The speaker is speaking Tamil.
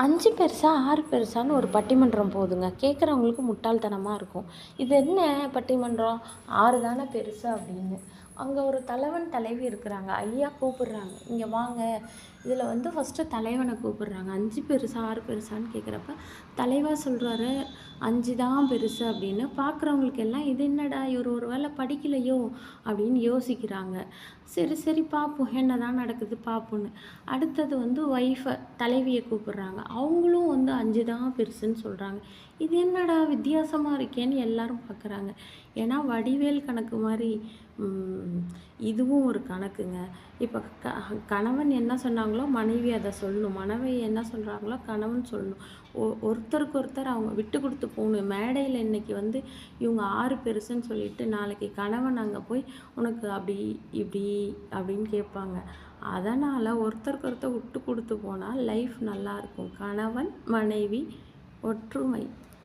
5 பெருசா, 6 பெருசான்னு ஒரு பட்டிமன்றம் போகுதுங்க. கேட்குறவங்களுக்கு முட்டாள்தனமா இருக்கும். இது என்ன பட்டிமன்றம்? 6 தானே பெருசு அப்படின்னு. அங்க ஒரு தலைவன், தலைவி இருக்கிறாங்க. ஐயா கூப்பிடுறாங்க. "இங்க வாங்க." இதில வந்து ஃபர்ஸ்ட்டு தலைவன கூப்பிடுறாங்க. 5 பெருசா, 6 பெருசான்னு கேட்குறப்ப, தலைவர் சொல்றாரு, "5 தான் பெருசு." அப்படின்னு. பார்க்குறவங்களுக்கு எல்லாம், "இது என்னடா இவரு ஒரு வேள படிக்கலையோ?" அப்படின்னு யோசிக்கிறாங்க. சரி, சரி பார்ப்போம். என்னதான் நடக்குது பார்ப்போன்னு. அடுத்தது வந்து தலைவிய கூப்பிடுறாங்க. அவங்களும் வந்து 5 தான் பெருசுன்னு சொல்றாங்க. இது என்னடா வித்தியாசமா இருக்கேன்னு எல்லாரும் பார்க்குறாங்க. ஏன்னா வடிவேல் கணக்கு மாரி ம் இதுவும் ஒரு கணக்குங்க. இப்ப கணவன் என்ன சொன்னாங்களோ மனைவி அத சொல்லணும். மனைவி என்ன சொல்றாங்களோ கணவன் சொல்லணும். ஒருத்தருக்கு ஒருத்தர் அவங்க விட்டு குடுத்து போணும். மேடையில இன்னைக்கு வந்து இவங்க 6 பெருசுன்னு சொல்லிட்டு, நாளைக்கு கணவன் அங்க போய் உனக்கு அப்படி, இப்படி அப்படின்னு கேட்பாங்க. அதனால ஒருத்தருக்கு ஒருத்தர் விட்டு குடுத்து போனா லைஃப் நல்லாயிருக்கும். கணவன், மனைவி ஒற்றுமை.